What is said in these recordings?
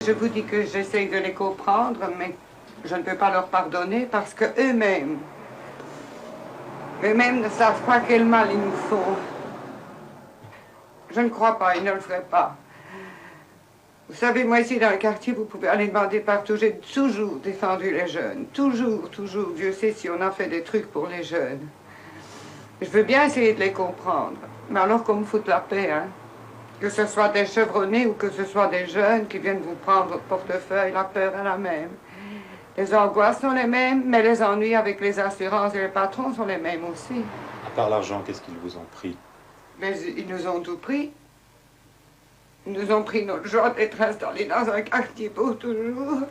Je vous dis que j'essaye de les comprendre, mais je ne peux pas leur pardonner parce que eux-mêmes ne savent pas quel mal ils nous font. Je ne crois pas, ils ne le feraient pas. Vous savez, moi ici dans le quartier, vous pouvez aller demander partout, j'ai toujours défendu les jeunes. Toujours, toujours. Dieu sait si on a fait des trucs pour les jeunes. Je veux bien essayer de les comprendre, mais alors qu'on me foute la paix, hein. Que ce soit des chevronnés ou que ce soit des jeunes qui viennent vous prendre votre portefeuille, la peur est la même. Les angoisses sont les mêmes, mais les ennuis avec les assurances et les patrons sont les mêmes aussi. À part l'argent, qu'est-ce qu'ils vous ont pris? Mais ils nous ont tout pris. Ils nous ont pris notre joie d'être installés dans un quartier pour toujours.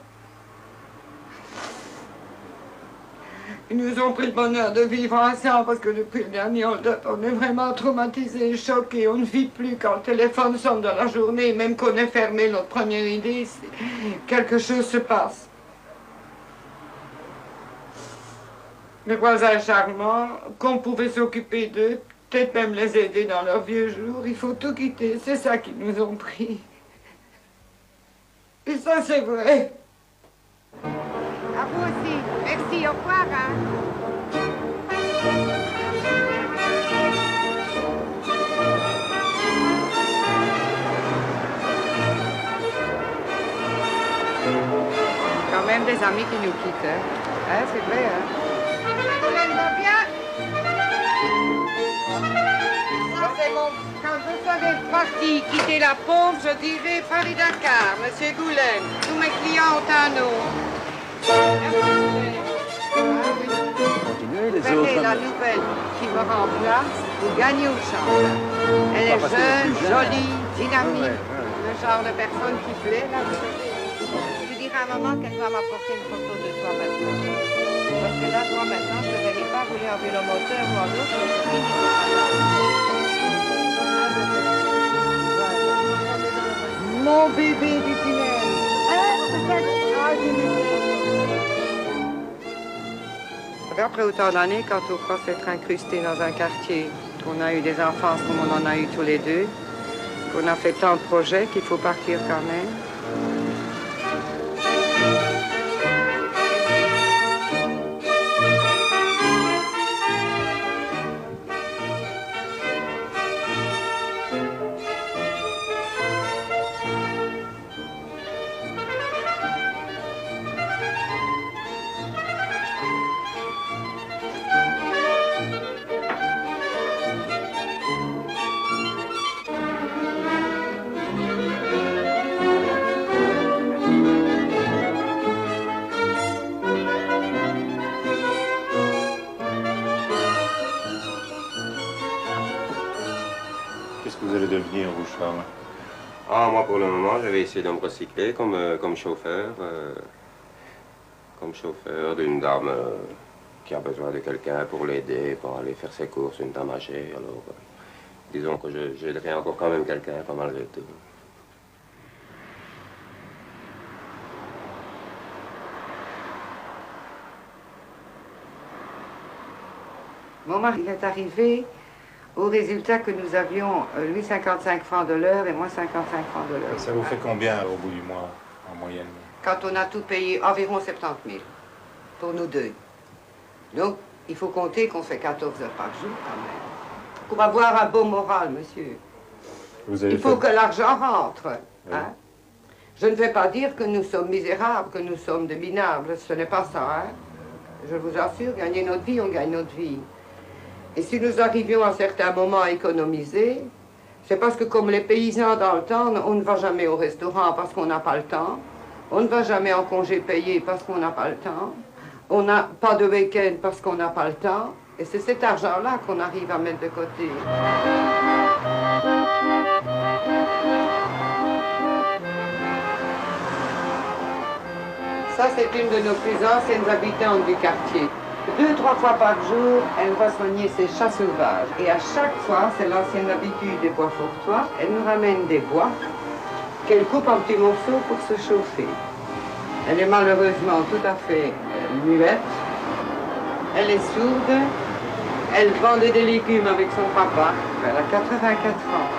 Ils nous ont pris le bonheur de vivre ensemble parce que depuis le dernier hold-up, on est vraiment traumatisés, choqués. On ne vit plus quand le téléphone sonne dans la journée, même qu'on est fermé. Notre première idée, c'est quelque chose se passe. Les voisins charmants, qu'on pouvait s'occuper d'eux, peut-être même les aider dans leurs vieux jours. Il faut tout quitter, c'est ça qu'ils nous ont pris. Et ça, c'est vrai. À vous aussi. Merci, au revoir. Hein. Quand même des amis qui nous quittent, hein, c'est vrai, hein. Hélène va bien? Quand vous savez parti, quitter la pauvre, je dirais Paris-Dakar, Monsieur Goulen. Tous mes clients ont un nom. Continuez, les Vous verrez autres. la nouvelle qui me remplace, vous gagnez au champ. Elle est jeune, jolie, dynamique, le genre de personne qui plaît, là, vous savez. Je dirai à maman qu'elle va m'apporter une photo de toi maintenant. Parce que là, toi, maintenant, je ne te verrai pas rouler en vélomoteur ou en autre. Mon bébé du tunnel. Après autant d'années, quand on croit s'être incrusté dans un quartier, qu'on a eu des enfances comme on en a eu tous les deux, qu'on a fait tant de projets qu'il faut partir quand même. Qu'est-ce que vous allez devenir, vous, Charles? Ah, moi, pour le moment, je vais essayer de me recycler comme chauffeur d'une dame qui a besoin de quelqu'un pour l'aider, pour aller faire ses courses, une dame âgée. Alors, disons que j'aiderai encore quand même quelqu'un, pas malgré tout. Mon mari est arrivé au résultat que nous avions, lui, 55 francs de l'heure et moi, 55 francs de l'heure. Ça vous fait combien au bout du mois, en moyenne? Quand on a tout payé, environ 70 000, pour nous deux. Donc, il faut compter qu'on fait 14 heures par jour, quand même. Pour avoir un beau moral, monsieur. Il faut que l'argent rentre. Oui. Hein? Je ne vais pas dire que nous sommes misérables, que nous sommes des minables. Ce n'est pas ça, hein? Je vous assure, gagner notre vie, on gagne notre vie. Et si nous arrivions à certains moments à économiser, c'est parce que comme les paysans dans le temps, on ne va jamais au restaurant parce qu'on n'a pas le temps, on ne va jamais en congé payé parce qu'on n'a pas le temps, on n'a pas de week-end parce qu'on n'a pas le temps, et c'est cet argent-là qu'on arrive à mettre de côté. Ça, c'est une de nos plus anciennes habitantes du quartier. 2-3 fois par jour, elle va soigner ses chats sauvages. Et à chaque fois, c'est l'ancienne habitude des bois fortois, elle nous ramène des bois qu'elle coupe en petits morceaux pour se chauffer. Elle est malheureusement tout à fait muette. Elle est sourde. Elle vendait des légumes avec son papa. Elle a 84 ans.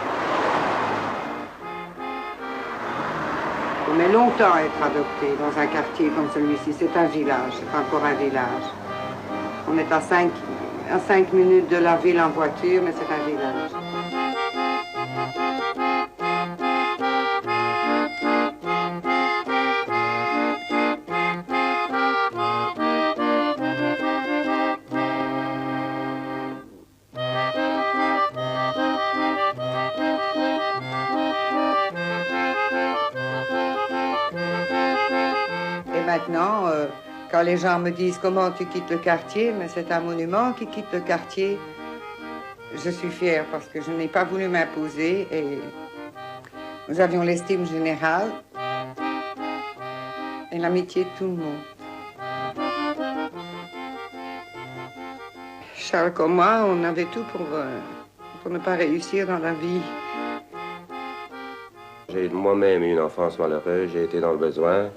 Ça met longtemps à être adopté dans un quartier comme celui-ci. C'est un village, c'est encore un village. On est à 5 minutes de la ville en voiture, mais c'est un village. Maintenant, quand les gens me disent comment tu quittes le quartier, mais c'est un monument qui quitte le quartier, je suis fière parce que je n'ai pas voulu m'imposer et nous avions l'estime générale et l'amitié de tout le monde. Charles comme moi, on avait tout pour ne pas réussir dans la vie. J'ai moi-même eu une enfance malheureuse, j'ai été dans le besoin.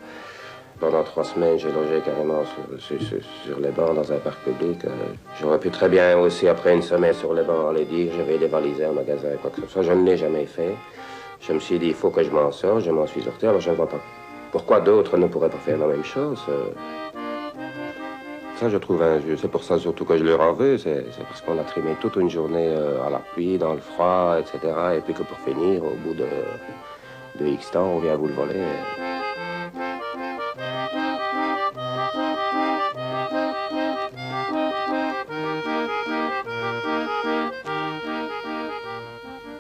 Pendant 3 semaines, j'ai logé carrément sur les bancs dans un parc public. J'aurais pu très bien aussi, après une semaine sur les bancs, aller dire je vais dévaliser un magasin, quoi que ce soit. Je ne l'ai jamais fait. Je me suis dit, il faut que je m'en sorte. Je m'en suis sorti. Alors je ne vois pas pourquoi d'autres ne pourraient pas faire la même chose. Ça, je trouve injuste. C'est pour ça surtout que je leur en veux. C'est parce qu'on a trimé toute une journée à la pluie, dans le froid, etc. Et puis que pour finir, au bout de X temps, on vient vous le voler.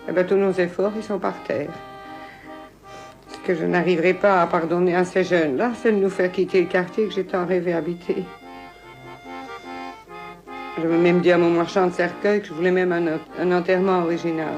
Eh bien, tous nos efforts, ils sont par terre. Ce que je n'arriverai pas à pardonner à ces jeunes-là, c'est de nous faire quitter le quartier que j'ai tant rêvé habiter. Je veux même dire à mon marchand de cercueil que je voulais même un enterrement original.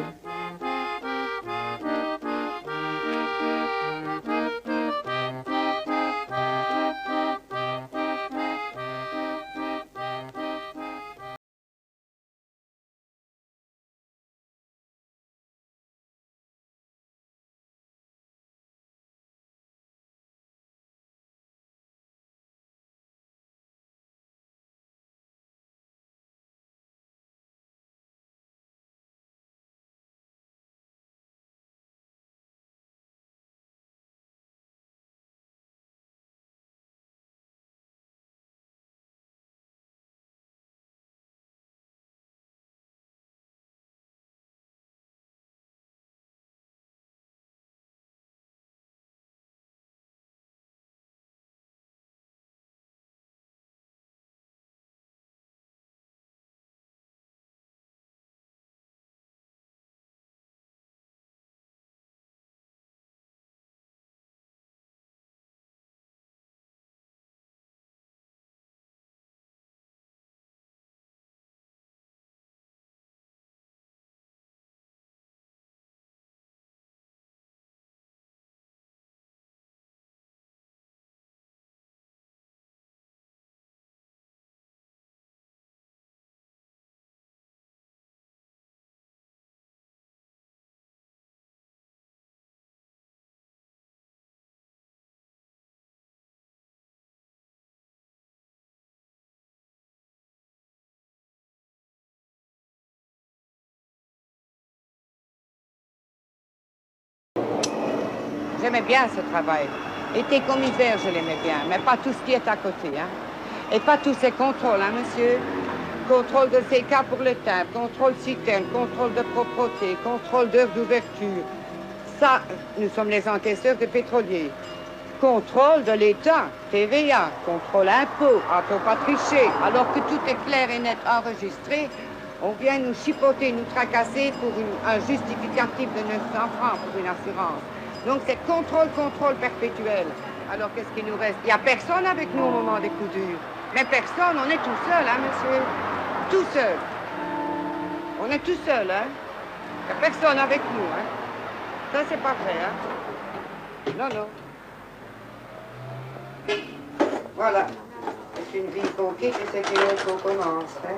J'aimais bien ce travail. Été comme hiver, je l'aimais bien, mais pas tout ce qui est à côté, hein. Et pas tous ces contrôles, hein, monsieur. Contrôle de CK pour le timbre, contrôle citerne, contrôle de propreté, contrôle d'heure d'ouverture. Ça, nous sommes les encaisseurs de pétroliers. Contrôle de l'État, TVA, contrôle impôt, à ne pas tricher. Alors que tout est clair et net enregistré, on vient nous chipoter, nous tracasser pour un justificatif de 900 francs pour une assurance. Donc c'est contrôle perpétuel. Alors qu'est-ce qu'il nous reste? Il n'y a personne avec nous au moment des coups durs. Mais personne, on est tout seul, hein, monsieur? Tout seul. On est tout seul, hein? Il n'y a personne avec nous, hein? Ça, c'est pas vrai, hein? Non, non. Voilà. C'est une vie qu'on quitte et c'est une autre qu'on commence, hein?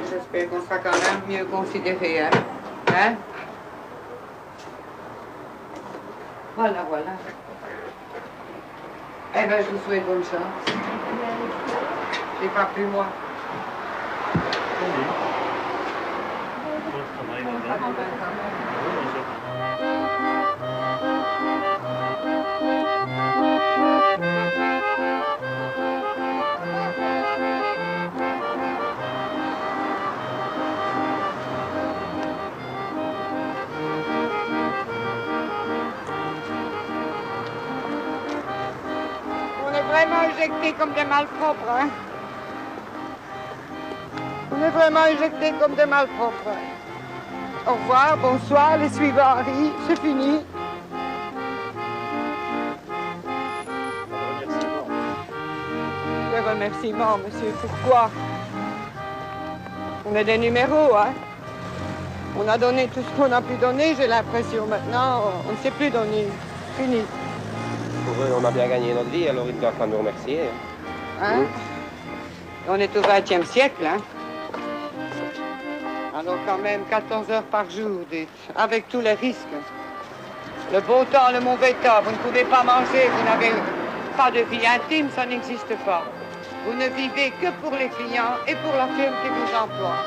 J'espère qu'on sera quand même mieux considérés, hein? Hein? Voilà, voilà. Eh bien, je vous souhaite bonne chance. J'ai pas plus, moi. Bon travail, madame. éjectés comme des malpropres, hein. On est vraiment éjectés comme des malpropres. Au revoir, bonsoir, les suivants arrivent, c'est fini. Des remerciements, monsieur, pourquoi? On a des numéros, hein. On a donné tout ce qu'on a pu donner, j'ai l'impression. Maintenant, on ne sait plus donner. Fini. Pour eux, on a bien gagné notre vie, alors ils doivent pas nous remercier. Hein? On est au XXe siècle, hein. Alors quand même 14 heures par jour, dites, avec tous les risques. Le beau temps, le mauvais temps, vous ne pouvez pas manger, vous n'avez pas de vie intime, ça n'existe pas. Vous ne vivez que pour les clients et pour la firme qui vous emploie.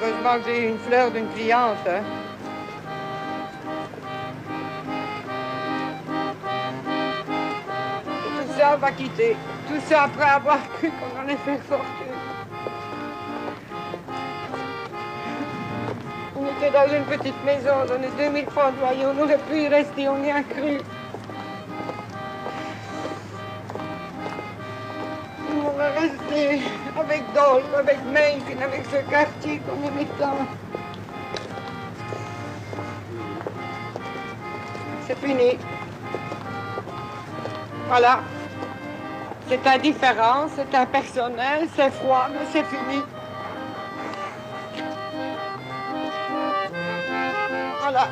Heureusement que j'ai eu une fleur d'une cliente, hein. Et tout ça va quitter. Tout ça après avoir cru qu'on allait faire fortune. On était dans une petite maison, on donnait 2000 francs de loyer, on n'aurait pu y rester, on y a cru. On va rester avec Dolph, avec Mencken, avec ce quartier qu'on aimait tant. C'est fini. Voilà. C'est indifférent, c'est impersonnel, c'est froid, mais c'est fini. Voilà.